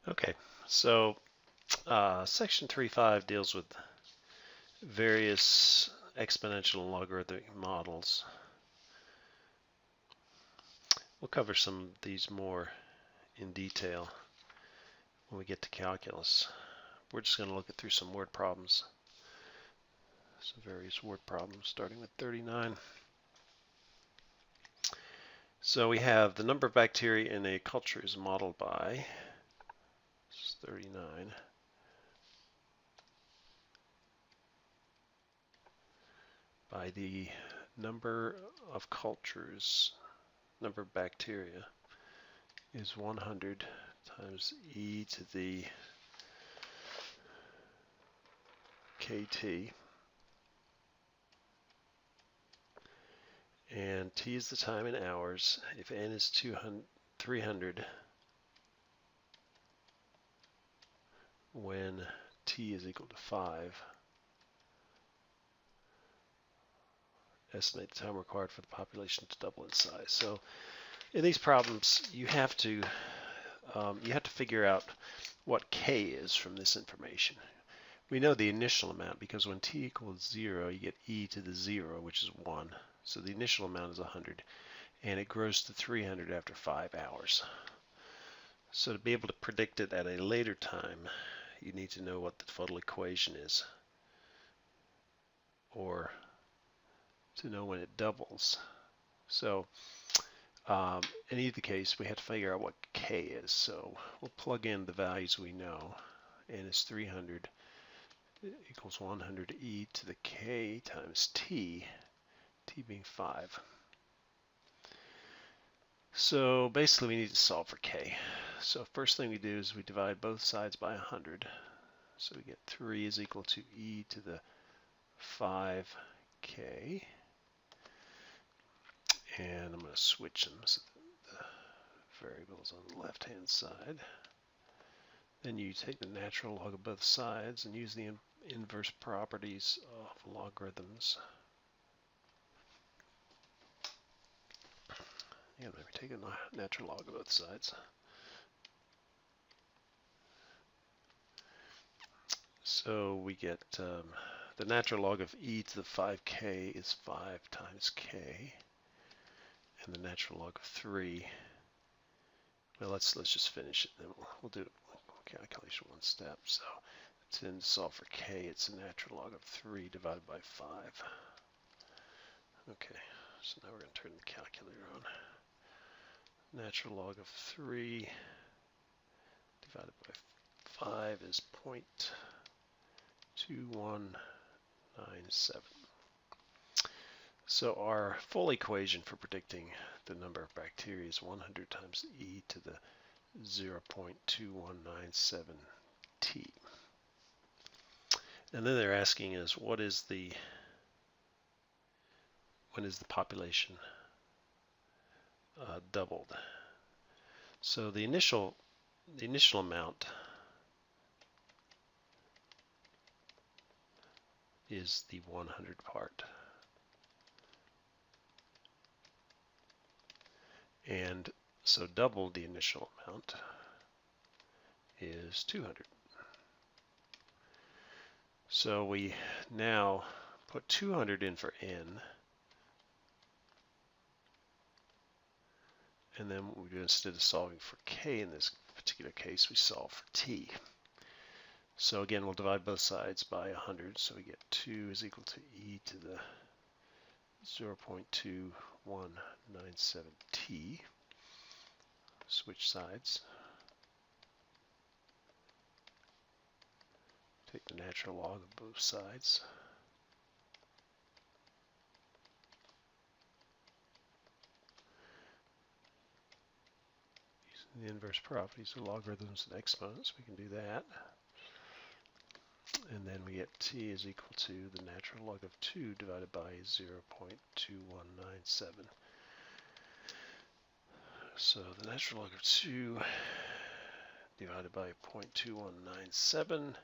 Okay, so section 3.5 deals with various exponential and logarithmic models. We'll cover some of these more in detail when we get to calculus. We're just going to look at through some word problems. Some various word problems starting with 39. So we have the number of bacteria in a culture is modeled by, this is 39, by the number of cultures, number of bacteria is 100 times e to the kt, and t is the time in hours. If n is 300, when t is equal to 5, estimate the time required for the population to double in size. So in these problems, you have to figure out what k is from this information. We know the initial amount because when t equals 0, you get e to the 0, which is 1. So the initial amount is 100, and it grows to 300 after 5 hours. So to be able to predict it at a later time, you need to know what the total equation is, or to know when it doubles. So in either case, we have to figure out what k is. So we'll plug in the values we know. N is 300 equals 100 e to the k times t, t being 5. So basically we need to solve for k. So first thing we do is we divide both sides by 100. So we get 3 is equal to e to the 5k. And I'm going to switch them so the variable's on the left-hand side. Then you take the natural log of both sides and use the inverse properties of logarithms. Yeah, maybe take a natural log of both sides. So we get the natural log of e to the 5k is 5 times k, and the natural log of 3. Well, let's just finish it. Then we'll do calculation one step. So to solve for k, it's the natural log of 3 divided by 5. Okay, so now we're going to turn the calculator on. Natural log of 3 divided by 5 is 0.2197. So our full equation for predicting the number of bacteria is 100 times e to the 0.2197 t. And then they're asking us when is the population doubled. So the initial amount is the 100 part. And so double the initial amount is 200. So we now put 200 in for n, and then what we do instead of solving for k in this particular case, we solve for t. So again, we'll divide both sides by 100, so we get 2 is equal to e to the 0.2197 t. Switch sides. Take the natural log of both sides. Using the inverse properties of logarithms and exponents, we can do that. And then we get t is equal to the natural log of 2 divided by 0.2197. So the natural log of 2 divided by 0.2197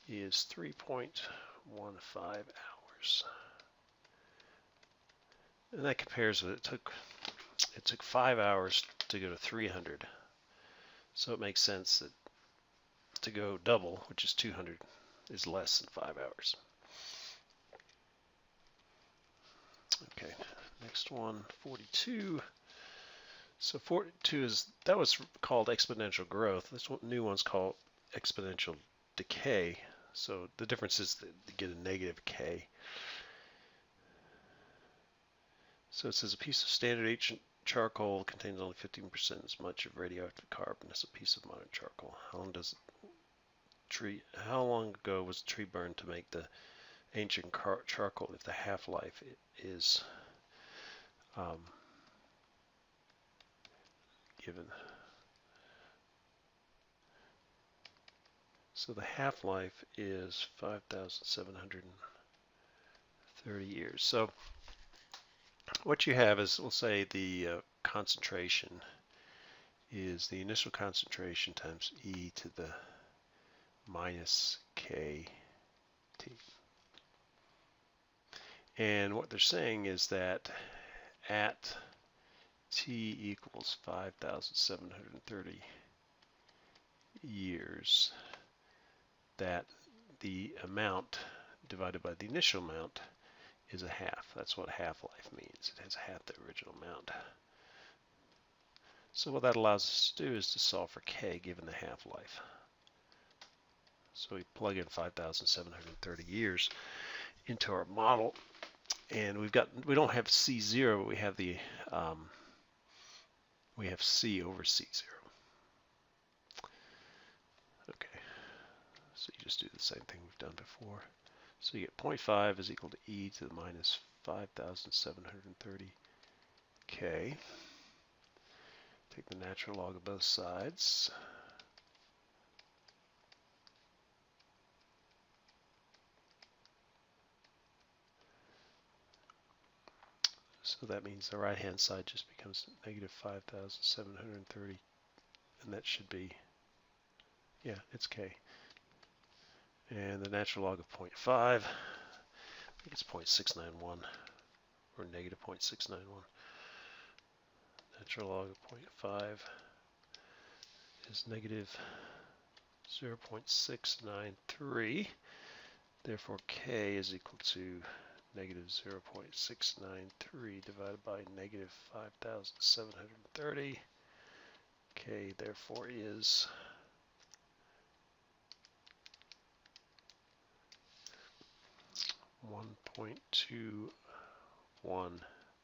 is 3.15 hours. And that compares with it took 5 hours to go to 300. So it makes sense that to go double, which is 200, is less than 5 hours. Okay, next one, 42. So 42 that was called exponential growth. This new one's called exponential decay. So the difference is that you get a negative k. So it says a piece of standard ancient charcoal contains only 15% as much of radioactive carbon as a piece of modern charcoal. How long ago was the tree burned to make the ancient charcoal if the half-life is given? So the half-life is 5,730 years. So what you have is, we'll say the concentration is the initial concentration times e to the minus kt. And what they're saying is that at t equals 5,730 years, that the amount divided by the initial amount is a half. That's what half-life means. It has half the original amount. So what that allows us to do is to solve for k given the half-life. So we plug in 5,730 years into our model, and we don't have C0, but we have C over C0. Okay, so you just do the same thing we've done before. So you get 0.5 is equal to e to the minus 5,730 k. Take the natural log of both sides. So that means the right-hand side just becomes negative 5,730, and that should be, yeah, it's k. And the natural log of 0.5, I think it's 0.691, or negative 0.691. Natural log of 0.5 is negative 0.693. Therefore, k is equal to negative 0.693 divided by negative 5,730. K therefore is 1.21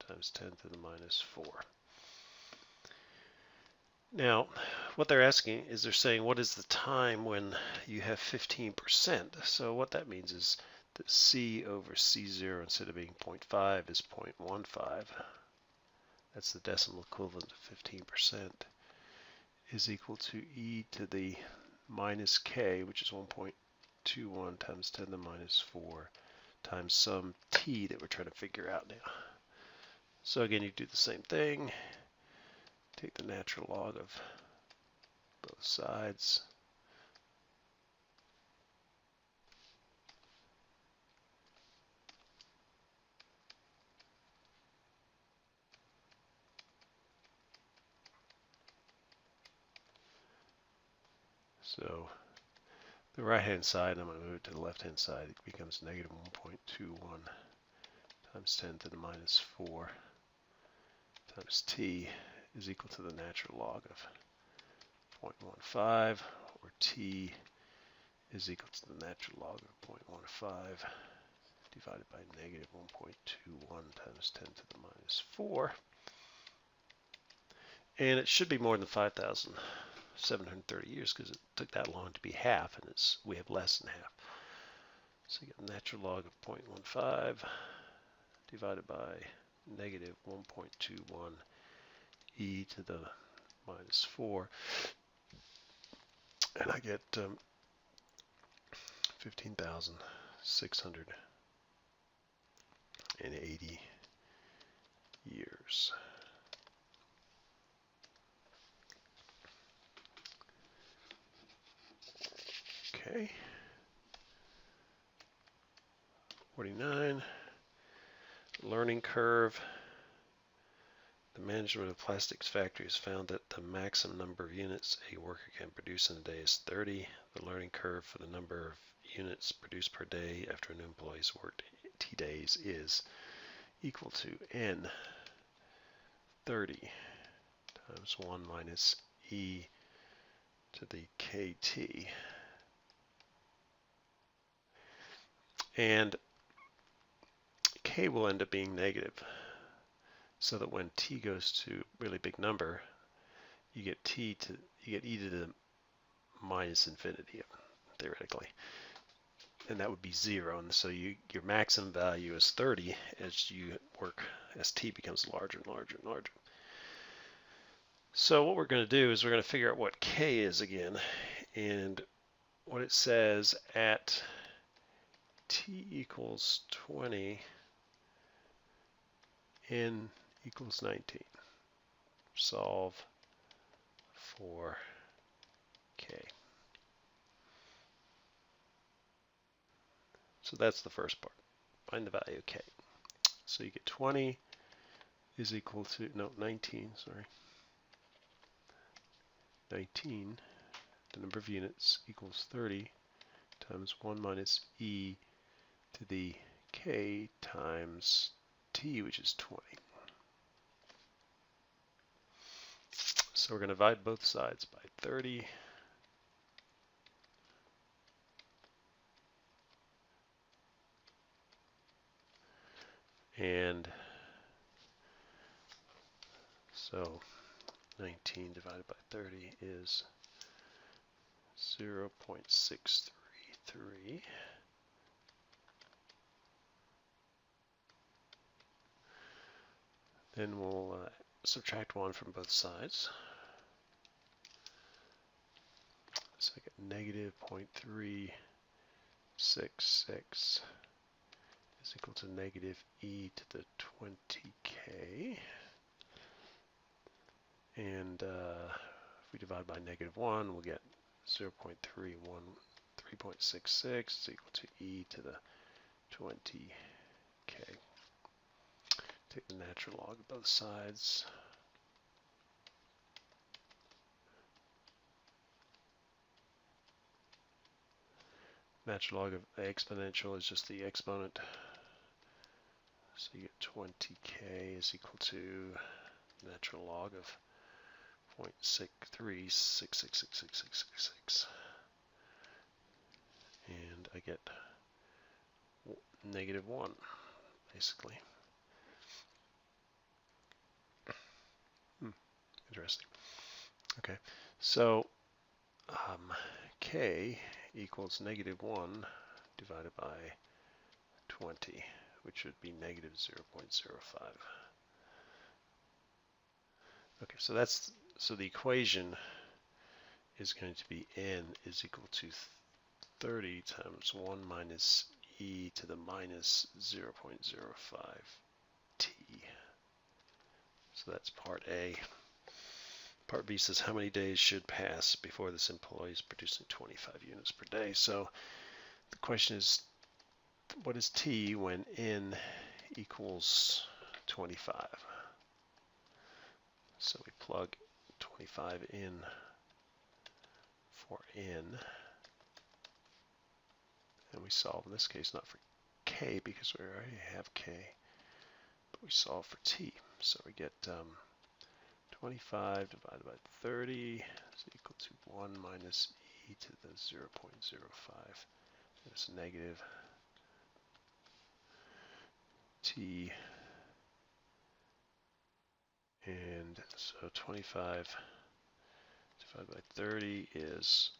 times 10 to the minus 4. Now, what they're asking is, they're saying, what is the time when you have 15%? So what that means is that C over C0, instead of being 0.5, is 0.15. That's the decimal equivalent of 15%, is equal to e to the minus k, which is 1.21 times 10 to the minus 4, times some t that we're trying to figure out now. So again, you do the same thing. Take the natural log of both sides. So the right-hand side, I'm going to move it to the left-hand side. It becomes negative 1.21 times 10 to the minus 4 times t is equal to the natural log of 0.15, or t is equal to the natural log of 0.15 divided by negative 1.21 times 10 to the minus 4. And it should be more than 5,730 years, because it took that long to be half, and we have less than half. So you get the natural log of 0.15 divided by negative 1.21 e to the minus 4, and I get 15,680 years. Okay. 49. Learning curve. The management of plastics factory has found that the maximum number of units a worker can produce in a day is 30. The learning curve for the number of units produced per day after an employee's worked T days is equal to N 30 times 1 minus E to the KT. And K will end up being negative, so that when T goes to a really big number, you get E to the minus infinity, theoretically. And that would be 0. And so your maximum value is 30 as T becomes larger and larger and larger. So what we're going to do is we're going to figure out what K is again. And what it says at T equals 20, N equals 19. Solve for K. So that's the first part. Find the value of K. So you get 20 is equal to, 19, sorry. 19, the number of units, equals 30 times 1 minus E to the K times T, which is 20. So we're going to divide both sides by 30. And so 19 divided by 30 is 0.633. Then we'll subtract 1 from both sides. So I get negative 0.366 is equal to negative E to the 20K. And if we divide by negative 1, we'll get 3.66 is equal to E to the 20K. Take the natural log of both sides. Natural log of exponential is just the exponent. So you get 20K is equal to natural log of 0.63666666. And I get negative 1, basically. Interesting. Okay, so K equals negative 1 divided by 20, which would be negative 0.05. Okay, so the equation is going to be N is equal to 30 times 1 minus E to the minus 0.05 T. So that's part A. Part B says how many days should pass before this employee is producing 25 units per day. So the question is, what is T when N equals 25? So we plug 25 in for N, and we solve in this case not for K because we already have K, but we solve for T. So we get 25 divided by 30 is equal to 1 minus E to the 0.05. It's negative T. And so 25 divided by 30 is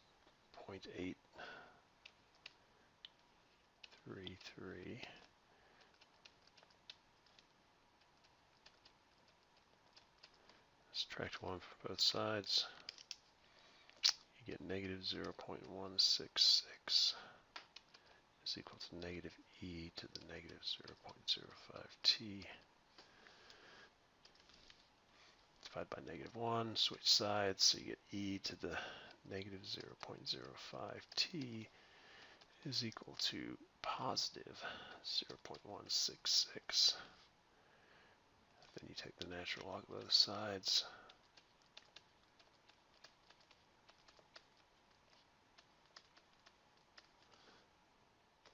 0.833. Subtract 1 from both sides. You get negative 0.166 is equal to negative E to the negative 0.05 T. Divide by negative 1, switch sides, so you get E to the negative 0.05 T is equal to positive 0.166. Then you take the natural log of both sides.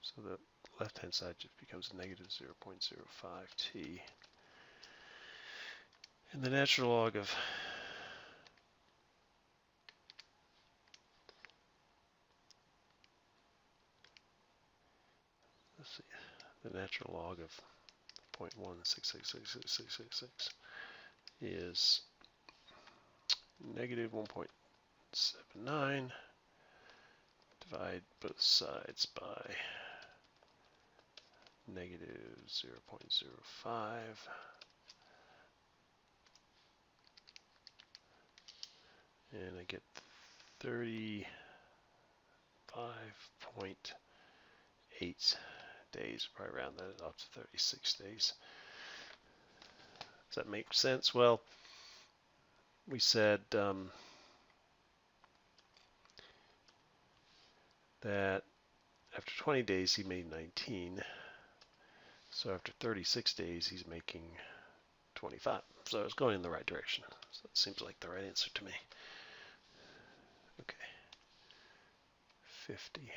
So the left-hand side just becomes negative 0.05t. And the natural log of the natural log of 0.1666666 is negative 1.79. Divide both sides by negative 0.05. And I get 35.8 days, probably round that up to 36 days. Does that make sense? Well, we said that after 20 days he made 19. So after 36 days he's making 25. So it's going in the right direction. So it seems like the right answer to me. Okay. 50.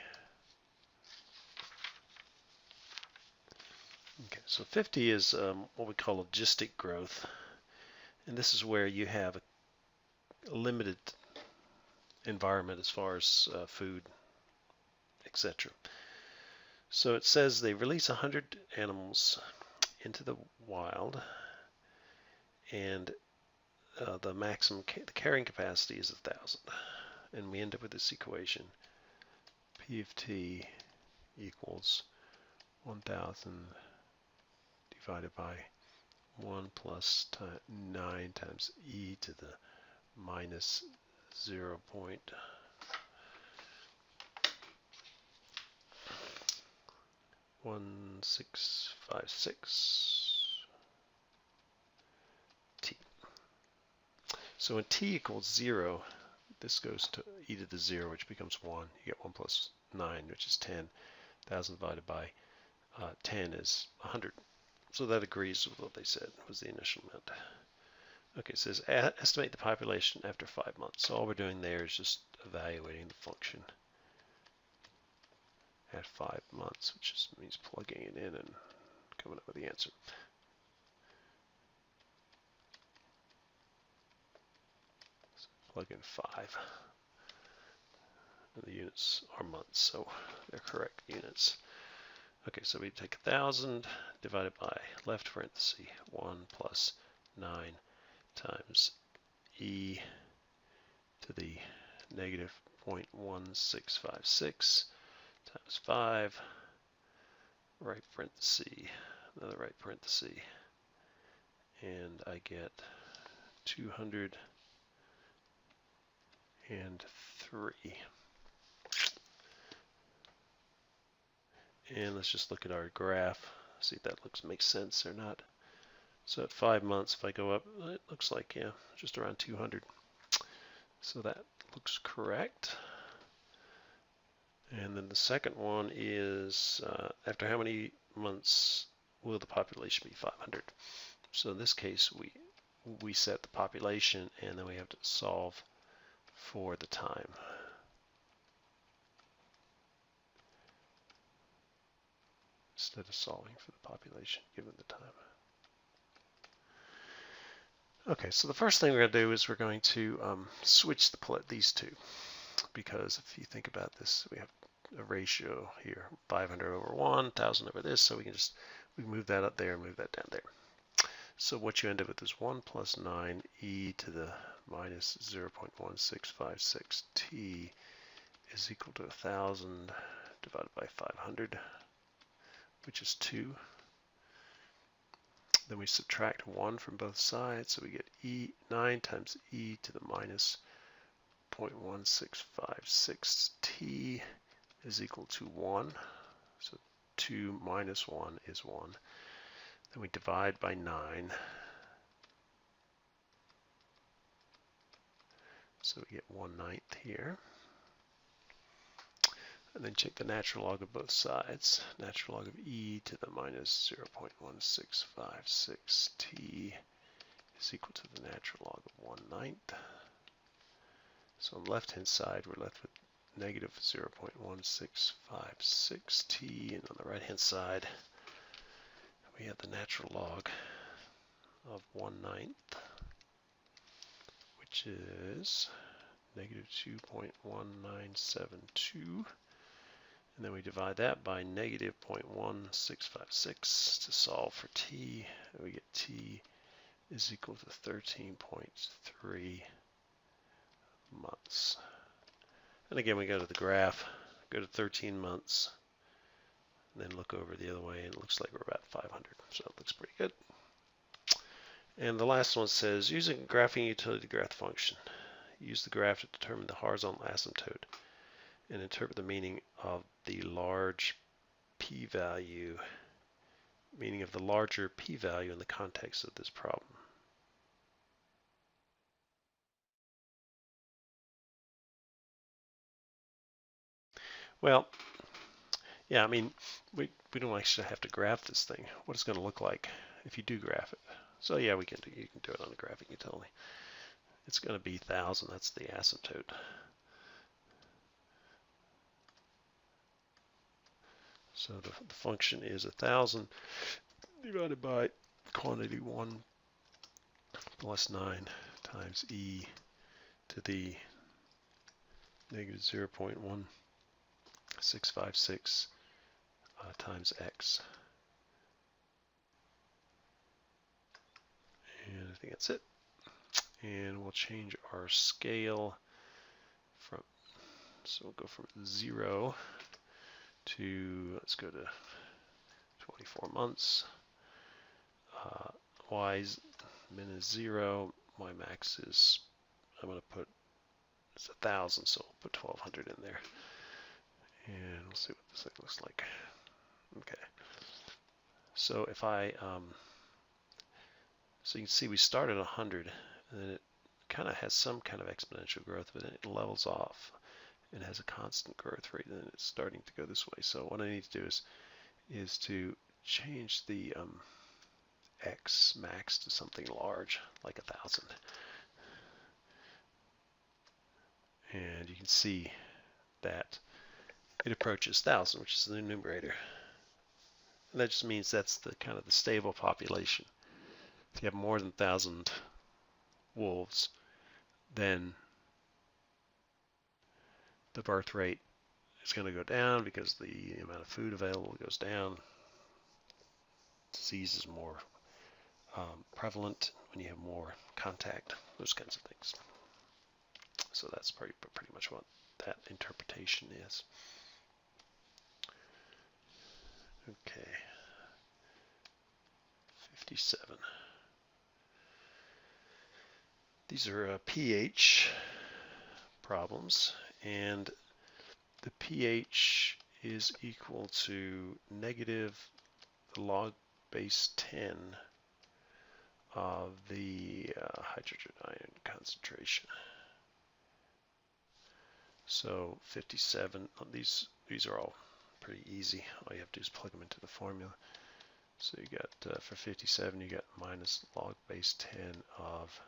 Okay, so 50 is what we call logistic growth. And this is where you have a limited environment as far as food, etc. So it says they release 100 animals into the wild, and the maximum carrying capacity is 1,000. And we end up with this equation: P of t equals 1,000 divided by 1 plus 9 times e to the minus 0.1656 t. So when t equals 0, this goes to e to the 0, which becomes 1. You get 1 plus 9, which is 10. 1,000 divided by 10 is 100. So that agrees with what they said was the initial amount. Okay, it says estimate the population after 5 months. So all we're doing there is just evaluating the function at 5 months, which just means plugging it in and coming up with the answer. So plug in 5. And the units are months, so they're correct units. Okay, so we take 1,000 divided by left parenthesis 1 plus 9 times e to the negative 0.1656 times 5, right parenthesis, another right parenthesis, and I get 203. And let's just look at our graph, see if that makes sense or not. So at 5 months, if I go up, it looks like, yeah, just around 200. So that looks correct. And then the second one is, after how many months will the population be 500? So in this case, we set the population, and then we have to solve for the time. Instead of solving for the population given the time. Okay, so the first thing we're going to do is we're going to switch these two, because if you think about this, we have a ratio here, 500 over 1, 1,000 over this, so we can just move that up there and move that down there. So what you end up with is 1 plus 9 e to the minus 0.1656 t is equal to 1,000 divided by 500, which is 2. Then we subtract 1 from both sides, so we get 9 times e to the minus 0.1656 t is equal to 1. So 2 minus 1 is 1. Then we divide by 9. So we get 1/9 here. And then check the natural log of both sides. Natural log of e to the minus 0.1656 t is equal to the natural log of 1/9. So on the left-hand side, we're left with negative 0.1656 t, and on the right-hand side, we have the natural log of 1/9, which is negative 2.1972. And then we divide that by negative 0.1656 to solve for t, and we get t is equal to 13.3 months. And again, we go to the graph, go to 13 months, and then look over the other way, and it looks like we're about 500, so it looks pretty good. And the last one says, using a graphing utility graph function, use the graph to determine the horizontal asymptote and interpret the meaning of the large p-value, meaning of the larger p-value in the context of this problem. Well, yeah, I mean, we don't actually have to graph this thing. What it's going to look like if you do graph it. So yeah, you can do it on a graphing utility. It's going to be 1,000. That's the asymptote. So the function is 1,000 divided by quantity 1 plus 9 times e to the negative 0.1656 times x. And I think that's it. And we'll change our scale from, so we'll go from 0 to, let's go to 24 months. Y's min is 0, y max is, I'm going to put, it's 1,000, so we'll put 1,200 in there. And we'll see what this thing looks like. Okay. So if I, so you can see we start at 100, and then it kind of has some kind of exponential growth, but then it levels off and has a constant growth rate, and then it's starting to go this way. So what I need to do is to change the x max to something large, like 1,000. And you can see that it approaches 1,000, which is the numerator. And that just means that's the kind of the stable population. If you have more than 1,000 wolves, then the birth rate is going to go down because the amount of food available goes down. Disease is more prevalent when you have more contact, those kinds of things. So that's pretty much what that interpretation is. Okay, 57. These are pH problems, and the pH is equal to negative log base 10 of the hydrogen ion concentration. So 57, these are all pretty easy. All you have to do is plug them into the formula. So you got, for 57, you got minus log base 10 of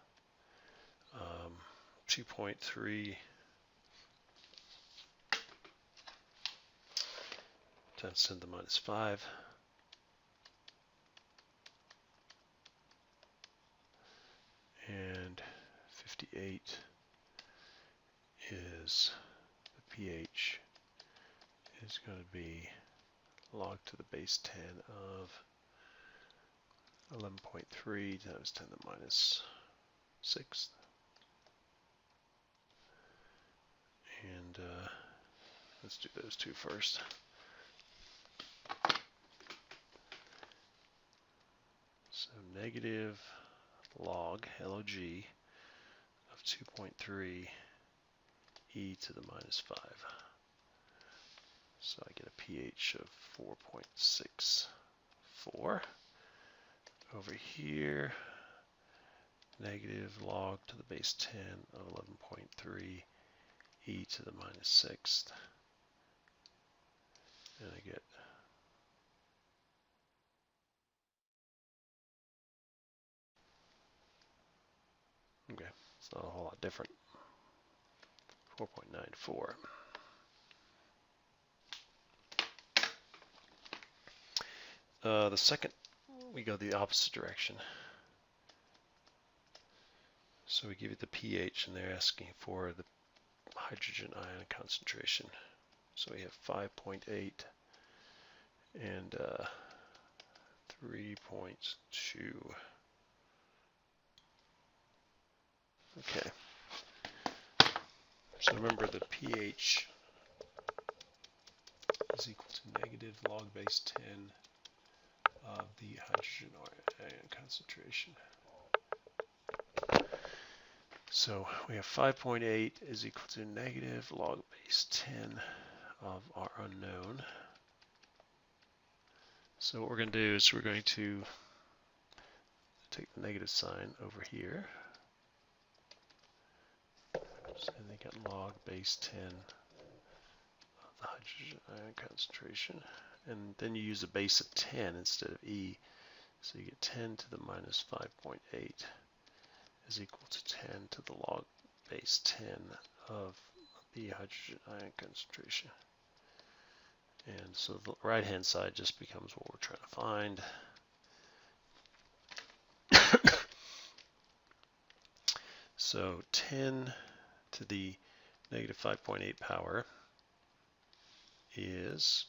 2.3 times 10 to the minus 5. And 58 is the pH is going to be log to the base 10 of 11.3 times 10 to the minus 6. And let's do those two first. So negative log, log, of 2.3 e to the minus 5. So I get a pH of 4.64. Over here, negative log to the base 10 of 11.3 e to the minus 6th. And I get It's not a whole lot different. 4.94. The second, we go the opposite direction. So we give it the pH, and they're asking for the hydrogen ion concentration. So we have 5.8 and 3.2. Okay. So remember the pH is equal to negative log base 10 of the hydrogen ion concentration. So we have 5.8 is equal to negative log base 10 of our unknown. So what we're going to do is we're going to take the negative sign over here. So they got log base 10 of the hydrogen ion concentration. And then you use a base of 10 instead of E. So you get 10 to the minus 5.8 is equal to 10 to the log base 10 of the hydrogen ion concentration. And so the right hand side just becomes what we're trying to find. So 10 to the negative 5.8 power is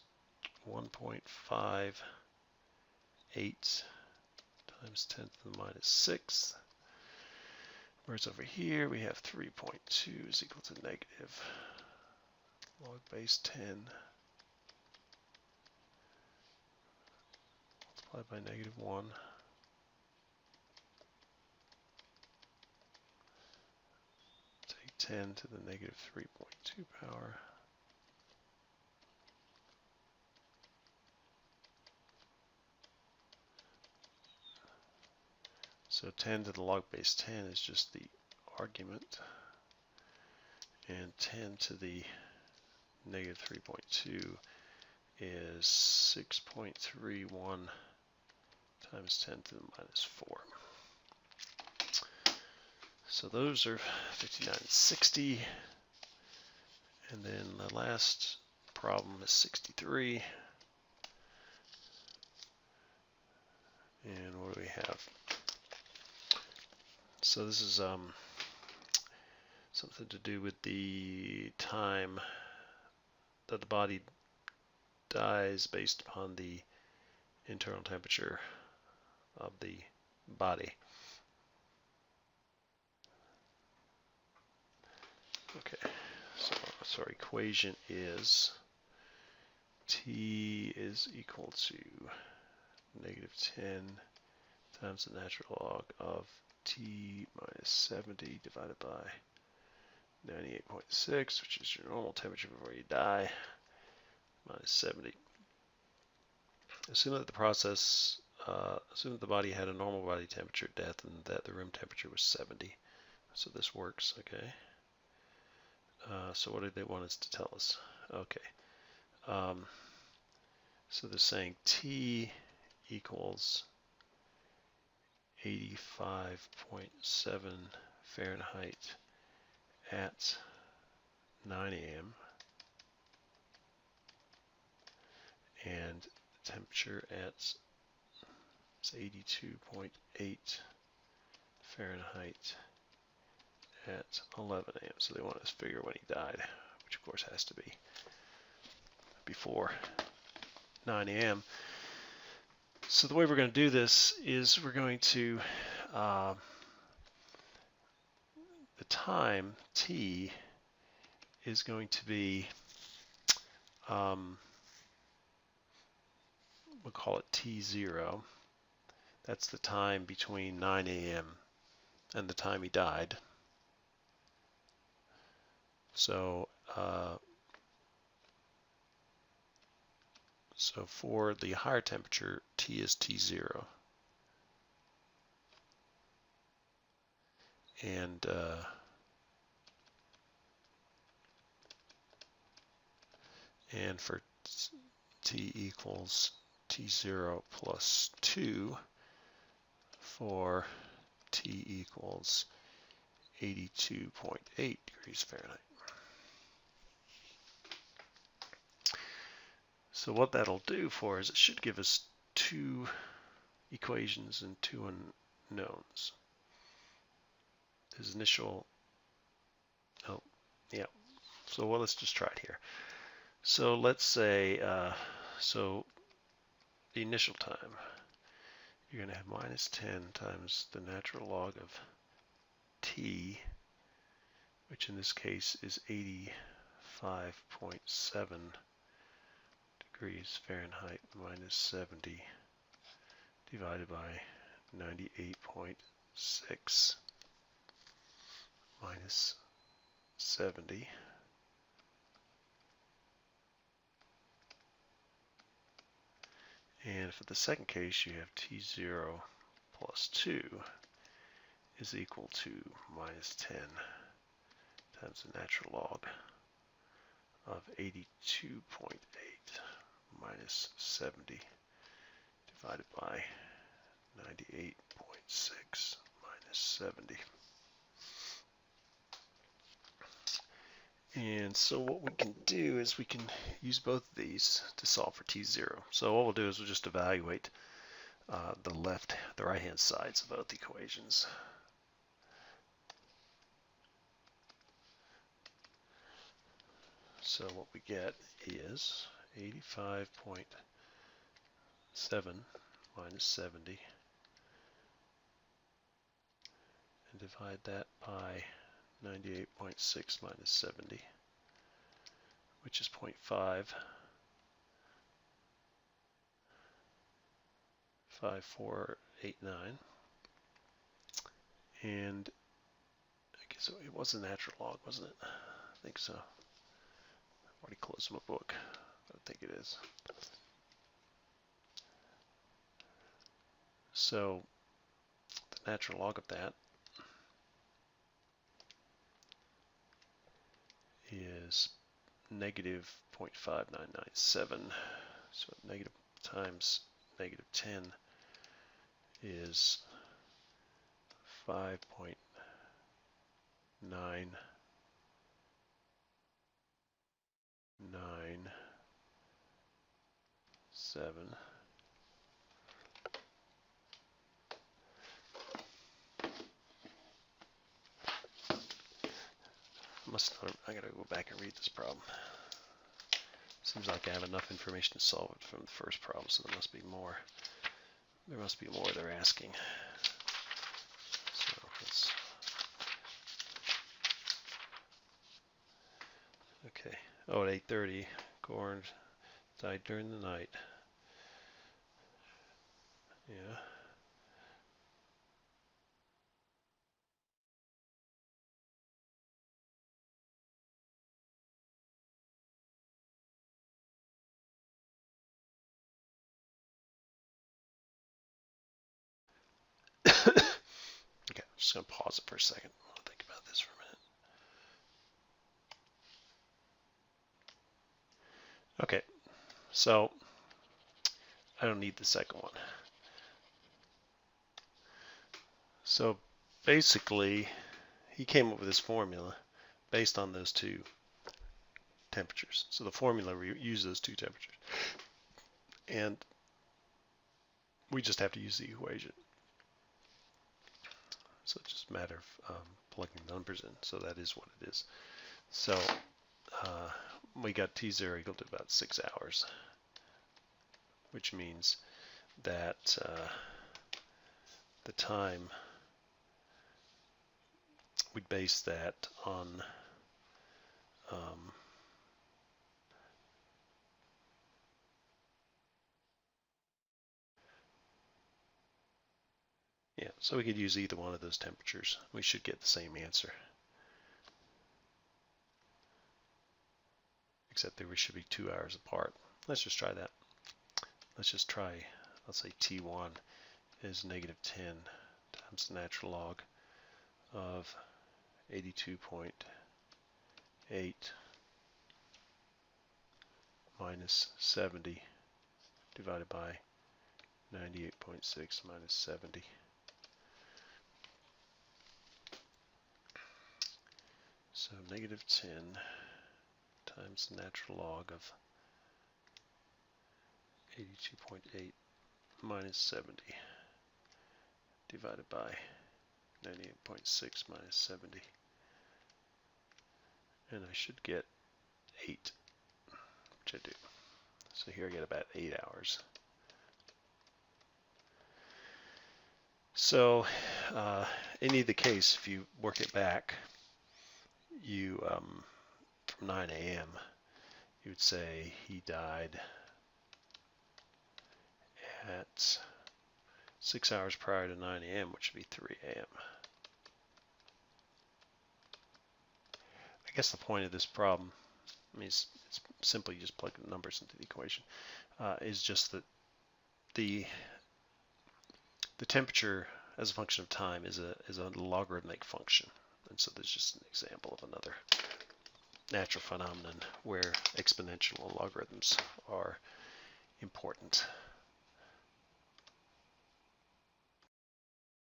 1.58 times 10 to the minus 6. Whereas over here we have 3.2 is equal to negative log base 10 multiplied by negative 1 take 10 to the negative 3.2 power so 10 to the log base 10 is just the argument, and 10 to the negative 3.2 is 6.31 times 10 to the minus 4. So those are 59 and 60. And then the last problem is 63. And what do we have? So this is something to do with the time that the body dies based upon the internal temperature of the body. Okay, so our equation is T is equal to negative 10 times the natural log of T minus 70 divided by 98.6, which is your normal temperature before you die, minus 70. Assume that the process, assume that the body had a normal body temperature at death and that the room temperature was 70. So this works, okay. So what do they want us to tell us? Okay. So they're saying T equals 85.7 Fahrenheit at 9 a.m. and temperature at 82.8 Fahrenheit at 11 a.m. So they want us to figure when he died, which of course has to be before 9 a.m. So the way we're going to do this is we're going to, the time, T, is going to be, we'll call it T0. That's the time between 9 a.m. and the time he died. So, so for the higher temperature, T is T0. And for T equals T0 plus 2 for T equals 82.8 degrees Fahrenheit. So what that'll do for us, it should give us two equations and two unknowns. His initial, oh, yeah. So well, let's just try it here. So let's say, so the initial time, you're going to have minus 10 times the natural log of t, which in this case is 85.7 degrees Fahrenheit minus 70 divided by 98.6 minus 70. And for the second case, you have T0 plus 2 is equal to minus 10 times the natural log of 82.8 minus 70 divided by 98.6 minus 70. And so what we can do is we can use both of these to solve for T0. So what we'll do is we'll just evaluate the right-hand sides of both equations. So what we get is 85.7 minus 70, and divide that by 98.6 minus 70, which is 0.5. 5489, and I guess it was a natural log, wasn't it? I think so. I've already closed my book. I think it is. So the natural log of that is negative 0.5997. So negative times negative 10 is 5.997. I gotta go back and read this problem. Seems like I have enough information to solve it from the first problem, so there must be more. There must be more they're asking. So let's. Okay. Oh, at 8:30, Gorn died during the night. Yeah. Okay, I'm just going to pause it for a second. I'll think about this for a minute. Okay, so I don't need the second one. So basically, he came up with this formula based on those two temperatures. So the formula uses those two temperatures. And we just have to use the equation. So it's just a matter of plugging numbers in. So that is what it is. So we got T0 equal to about 6 hours, which means that the time, we'd base that on yeah, so we could use either one of those temperatures. We should get the same answer. Except that we should be 2 hours apart. Let's just try that. Let's just try, let's say T1 is negative 10 times the natural log of 82.8 minus 70 divided by 98.6 minus 70. So negative 10 times the natural log of 82.8 minus 70 divided by 98.6 minus 70. And I should get 8, which I do. So here I get about 8 hours. So in either case, if you work it back, you from 9 a.m., you would say he died at 6 hours prior to 9 a.m., which would be 3 a.m. I guess the point of this problem, I mean, it's simply just plug the numbers into the equation, is just that the temperature as a function of time is a logarithmic function. And so there's just an example of another natural phenomenon where exponential logarithms are important.